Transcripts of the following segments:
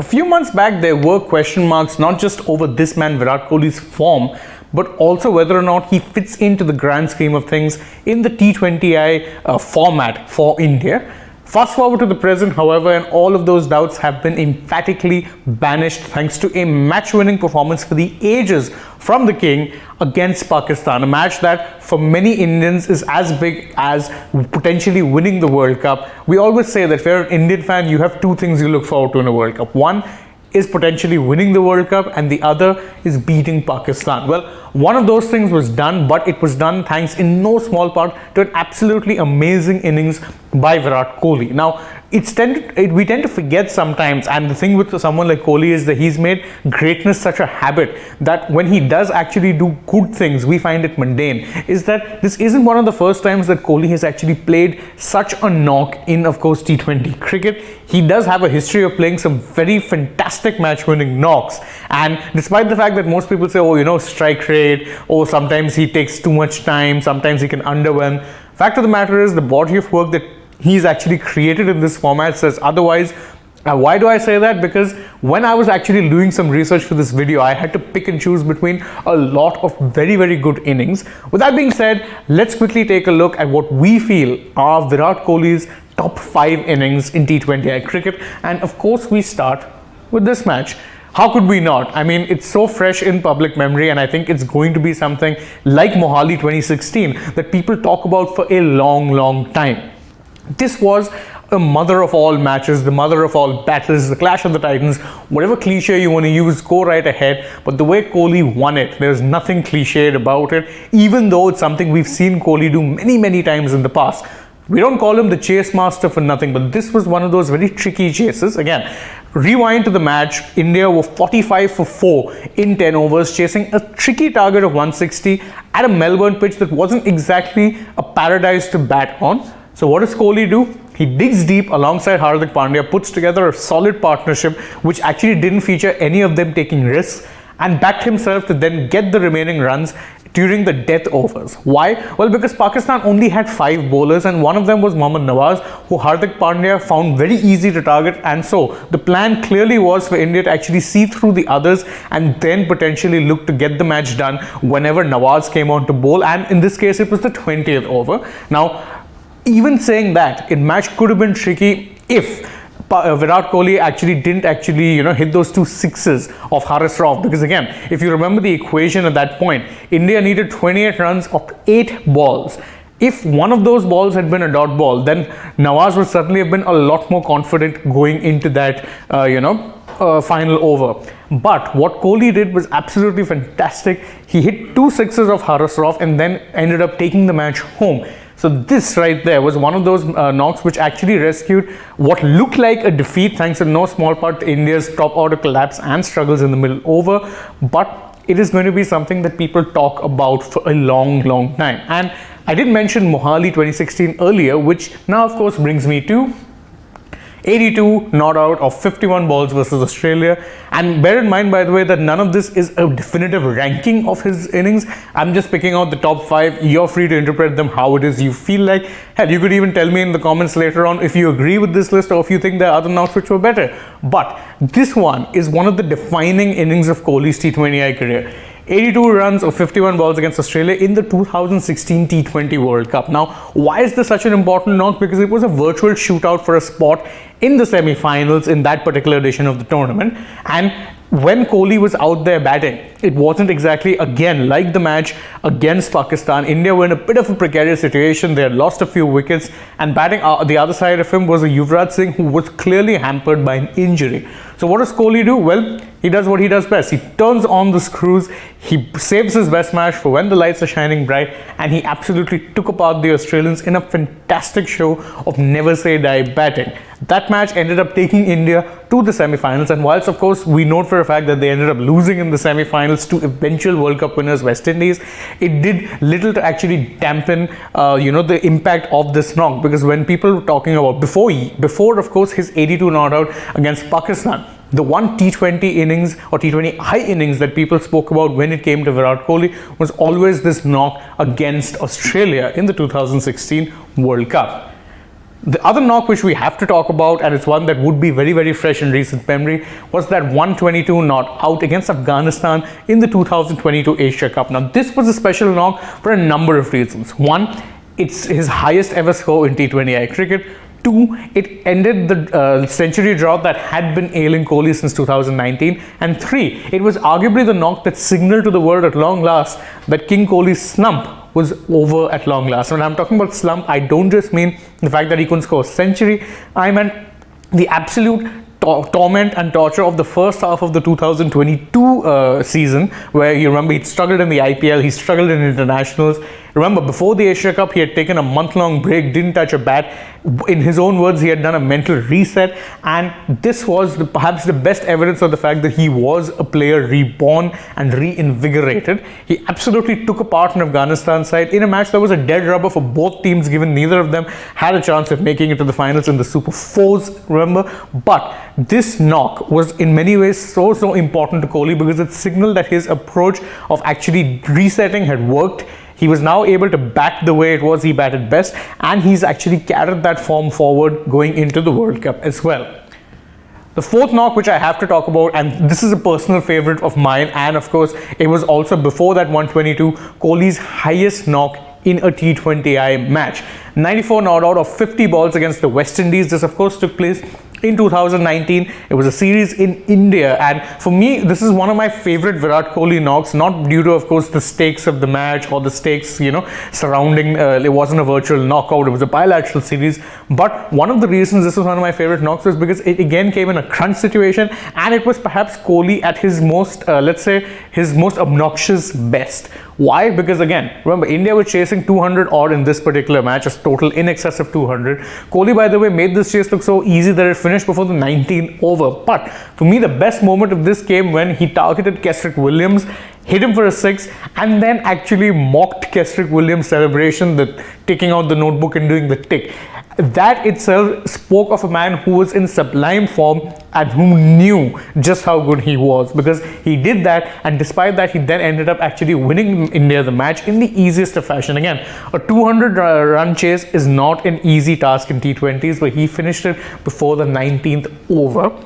A few months back, there were question marks not just over this man Virat Kohli's form, but also whether or not he fits into the grand scheme of things in the T20I format for India. Fast forward to the present, however, and all of those doubts have been emphatically banished thanks to a match-winning performance for the ages from the King against Pakistan. A match that for many Indians is as big as potentially winning the World Cup. We always say that if you're an Indian fan, you have two things you look forward to in a World Cup. One is potentially winning the World Cup and the other is beating Pakistan. Well, one of those things was done, but it was done thanks in no small part to an absolutely amazing innings by Virat Kohli. Now, we tend to forget sometimes, and the thing with someone like Kohli is that he's made greatness such a habit that when he does actually do good things, we find it mundane. Is that this isn't one of the first times that Kohli has actually played such a knock in, of course, T20 cricket. He does have a history of playing some very fantastic match-winning knocks, and despite the fact that most people say, oh, you know, strike rate, or sometimes he takes too much time, sometimes he can underwhelm. Fact of the matter is, the body of work that he's actually created in this format says otherwise. Why do I say that? Because when I was actually doing some research for this video, I had to pick and choose between a lot of very, very good innings. With that being said, let's quickly take a look at what we feel are Virat Kohli's top 5 innings in T20I cricket. And of course, we start with this match. How could we not? I mean, it's so fresh in public memory, and I think it's going to be something like Mohali 2016 that people talk about for a long, long time. This was a mother of all matches, the mother of all battles, the clash of the titans, whatever cliche you want to use, go right ahead. But the way Kohli won it, there's nothing cliched about it, even though it's something we've seen Kohli do many, many times in the past. We don't call him the chase master for nothing, but this was one of those very tricky chases. Again, rewind to the match, India were 45 for 4 in 10 overs, chasing a tricky target of 160 at a Melbourne pitch that wasn't exactly a paradise to bat on. So what does Kohli do? He digs deep alongside Hardik Pandya, puts together a solid partnership which actually didn't feature any of them taking risks, and backed himself to then get the remaining runs during the death overs. Why? Well, because Pakistan only had 5 bowlers, and one of them was Mohammad Nawaz, who Hardik Pandya found very easy to target. And so the plan clearly was for India to actually see through the others and then potentially look to get the match done whenever Nawaz came on to bowl. And in this case, it was the 20th over. Now, even saying that, it match could have been tricky if Virat Kohli didn't hit those 2 sixes of Haris Rauf, because again, if you remember the equation at that point, India needed 28 runs of 8 balls. If one of those balls had been a dot ball, then Nawaz would certainly have been a lot more confident going into that final over. But what Kohli did was absolutely fantastic. He hit 2 sixes of Haris Rauf and then ended up taking the match home. So this right there was one of those knocks which actually rescued what looked like a defeat, thanks in no small part to India's top order collapse and struggles in the middle over. But it is going to be something that people talk about for a long, long time. And I did mention Mohali 2016 earlier, which now of course brings me to 82 not out of 51 balls versus Australia. And bear in mind, by the way, that none of this is a definitive ranking of his innings. I'm just picking out the top 5. You're free to interpret them how it is you feel like. Hell, you could even tell me in the comments later on if you agree with this list or if you think there are other knocks which were better. But this one is one of the defining innings of Kohli's T20I career. 82 runs of 51 balls against Australia in the 2016 T20 World Cup. Now, why is this such an important knock? Because it was a virtual shootout for a spot in the semi-finals in that particular edition of the tournament. And when Kohli was out there batting, it wasn't exactly, again, like the match against Pakistan. India were in a bit of a precarious situation. They had lost a few wickets, and batting the other side of him was a Yuvraj Singh who was clearly hampered by an injury. So what does Kohli do? Well, he does what he does best. He turns on the screws, he saves his best match for when the lights are shining bright, and he absolutely took apart the Australians in a fantastic show of never say die batting. That match ended up taking India to the semi-finals, and whilst of course we note for a fact that they ended up losing in the semi-finals to eventual World Cup winners West Indies, it did little to actually dampen the impact of this knock. Because when people were talking about before of course his 82 not out against Pakistan, the one T20 innings or T20I innings that people spoke about when it came to Virat Kohli was always this knock against Australia in the 2016 World Cup. The other knock which we have to talk about, and it's one that would be very, very fresh in recent memory, was that 122 not out against Afghanistan in the 2022 Asia Cup. Now, this was a special knock for a number of reasons. One, it's his highest ever score in T20I cricket. Two, it ended the century drought that had been ailing Kohli since 2019. And three, it was arguably the knock that signaled to the world at long last that King Kohli's slump was over at long last. When I'm talking about slump, I don't just mean the fact that he couldn't score a century. I meant the absolute torment and torture of the first half of the 2022 season, where you remember he struggled in the IPL, he struggled in internationals. Remember, before the Asia Cup, he had taken a month-long break, didn't touch a bat. In his own words, he had done a mental reset, and this was perhaps the best evidence of the fact that he was a player reborn and reinvigorated. He absolutely took a part in Afghanistan side in a match that was a dead rubber for both teams, given neither of them had a chance of making it to the finals in the Super Fours, remember. But this knock was in many ways so important to Kohli, because it signaled that his approach of actually resetting had worked. He was now able to bat the way it was he batted best, and he's actually carried that form forward going into the World Cup as well. The fourth knock which I have to talk about, and this is a personal favorite of mine, and of course it was also before that 122, Kohli's highest knock in a T20I match. 94 not out of 50 balls against the West Indies. This of course took place in 2019. It was a series in India, and for me this is one of my favorite Virat Kohli knocks, not due to of course the stakes of the match or the stakes surrounding it wasn't a virtual knockout, it was a bilateral series, but one of the reasons this was one of my favorite knocks was because it again came in a crunch situation, and it was perhaps Kohli at his most let's say his most obnoxious best. Why? Because again, remember, India were chasing 200 odd in this particular match, a total in excess of 200. Kohli, by the way, made this chase look so easy that it finished before the 19th over. But for me, the best moment of this came when he targeted Kesrick Williams, hit him for a six, and then actually mocked Kesrick Williams' celebration, the taking out the notebook and doing the tick. That itself spoke of a man who was in sublime form and who knew just how good he was, because he did that, and despite that he then ended up actually winning India the match in the easiest of fashion. Again, a 200 run chase is not an easy task in T20s, but he finished it before the 19th over.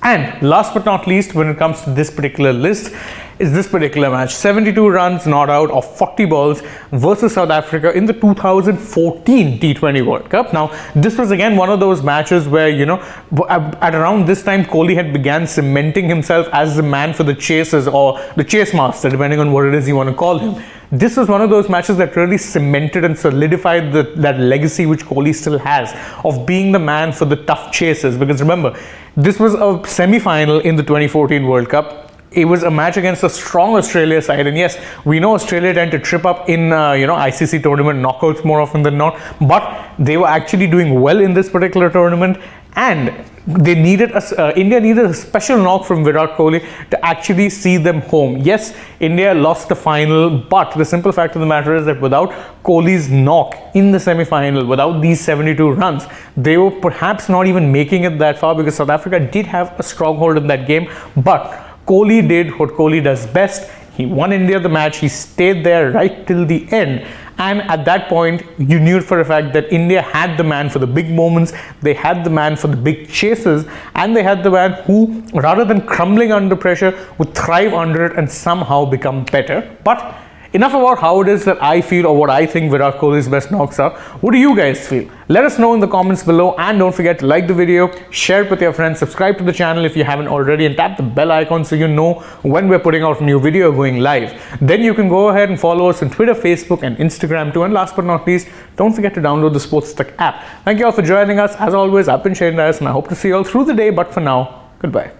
And last but not least, when it comes to this particular list, is this particular match. 72 runs not out of 40 balls versus South Africa in the 2014 T20 World Cup. Now, this was again one of those matches where, at around this time, Kohli had began cementing himself as the man for the chases, or the chase master, depending on what it is you want to call him. This was one of those matches that really cemented and solidified that legacy which Kohli still has of being the man for the tough chases. Because remember, this was a semi-final in the 2014 World Cup. It was a match against a strong Australia side, and yes, we know Australia tend to trip up in ICC tournament knockouts more often than not, but they were actually doing well in this particular tournament, and they needed India needed a special knock from Virat Kohli to actually see them home. Yes, India lost the final, but the simple fact of the matter is that without Kohli's knock in the semi-final, without these 72 runs, they were perhaps not even making it that far, because South Africa did have a stronghold in that game. But Kohli did what Kohli does best. He won India the match. He stayed there right till the end. And at that point, you knew for a fact that India had the man for the big moments. They had the man for the big chases. And they had the man who, rather than crumbling under pressure, would thrive under it and somehow become better. But enough about how it is that I feel, or what I think Virat Kohli's best knocks are. What do you guys feel? Let us know in the comments below, and don't forget to like the video, share it with your friends, subscribe to the channel if you haven't already, and tap the bell icon so you know when we're putting out a new video going live. Then you can go ahead and follow us on Twitter, Facebook, and Instagram too. And last but not least, don't forget to download the AajTak app. Thank you all for joining us. As always, I've been Shane Dias, and I hope to see you all through the day. But for now, goodbye.